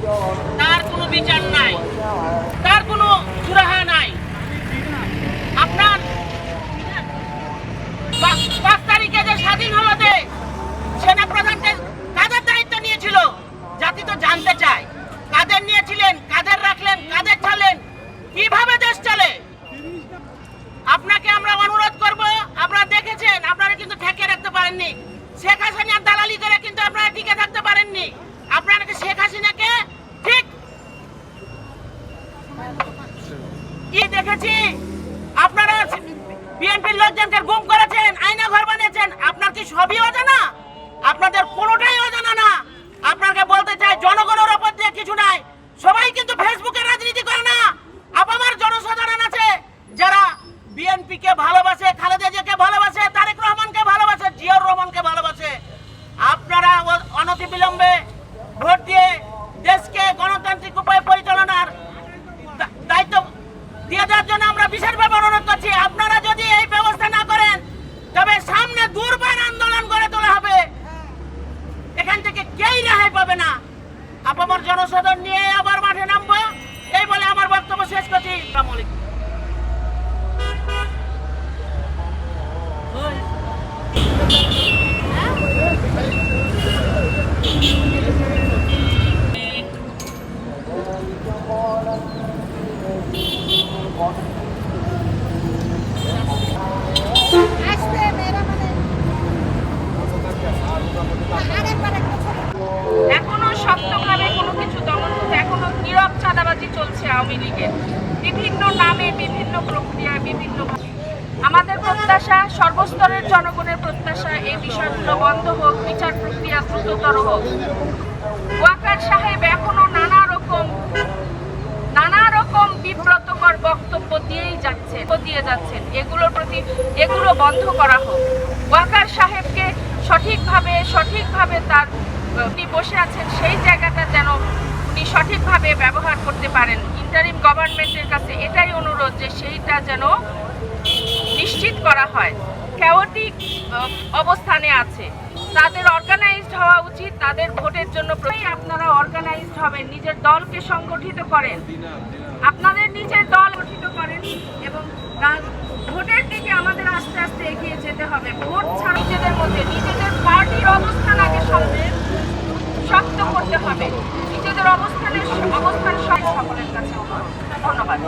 তার কোনো বিচার নাই, তার কোনো সুরাহা নাই। আপনার 5 তারিখে যে স্বাধীন হলো যে সেনাপ্রধানকে কাদের দায়িত্ব নিয়েছিল জাতি তো জানতে চায়। কাদের নিয়েছিলেন, কাদের রাখলেন, কাদের ছাড়লেন, কিভাবে দেশ চলে? আপনাকে আমরা অনুরোধ করব, আপনারা দেখেছেন আপনারা কিন্তু ঠেকে রাখতে পারেননি। শেখ হাসিনার দালালি করে কিন্তু আপনারা টিকে থাকতে পারেননি। আপনারা শেখ হাসিনাকে ঠিক কি দেখেছি, আপনারা বিএনপির লোকজনকে গুম করেছেন, আয়না ঘর বানিয়েছেন। আপনার কি সবই অজানা? আপনাদের কোনোটাই অজানা না। আপনাকে বলতে চাই, জনগণের ওপর দিয়ে কিছু নাই। সবাই কিন্তু ফেসবুকে রাজনীতি করে না। আপামার জনসাধারণ আছে যারা বিএনপিকে ভালোবাসে, খালেদা জিয়াকে ভালোবাসে, তারেক রহমানকে ভালোবাসে, জিয়াউর রহমানকে ভালোবাসে। আপনারা অনতিবিলম্বে ভোট দিয়ে দেশকে গণতান্ত্রিক উপায়ে পরিচালনার দায়িত্ব দিয়ে দেওয়ার জন্য আমরা বিশেষভাবে অনুরোধ করছি। আপনারা যদি এই ব্যবস্থা না করেন তবে সামনে দুর্বার আন্দোলন গড়ে তোলা হবে। এখান থেকে কেই রেহাই পাবে না। আপামর জনসাধারণ নিয়ে আবার মাঠে নামবো, এই বলে আমার বক্তব্য শেষ করছি। আসসালামু আলাইকুম। এখনো শক্তভাবে কোনো কিছু দমন করতে, এখনো নীরব চাঁদাবাজি চলছে আওয়ামী লীগের বিভিন্ন নামে, বিভিন্ন প্রক্রিয়ায়, বিভিন্ন। আমাদের প্রত্যাশা, সর্বস্তরের জনগণের প্রত্যাশা, এই বিষয়গুলো বন্ধ হোক, বিচার প্রক্রিয়া দ্রুততর হোক। ওয়াকার সাহেব এখনো নানা রকম বিব্রতকর বক্তব্য দিয়ে যাচ্ছেন। এগুলো বন্ধ করা হোক। ওয়াকার সাহেবকে সঠিকভাবে তার উনি বসে আছেন সেই জায়গাটা যেন উনি সঠিকভাবে ব্যবহার করতে পারেন। ইন্টারিম গভর্নমেন্টের কাছে এটাই অনুরোধ যে সেইটা যেন নিশ্চিত করা হয়। ক্যাওটিক অবস্থানে আছে, তাদের অর্গানাইজড হওয়া উচিত। তাদের ভোটের জন্য আপনারা অর্গানাইজড হবেন, নিজের দলকে সংগঠিত করেন, আপনাদের নিজের দল গঠিত করেন এবং ভোটের দিকে আমাদের আস্তে আস্তে এগিয়ে যেতে হবে। ভোট ছাড়া নিজেদের মধ্যে নিজেদের পার্টির অবস্থান আগে শক্ত করতে হবে। নিজেদের অবস্থান সকলের কাছে ধন্যবাদ।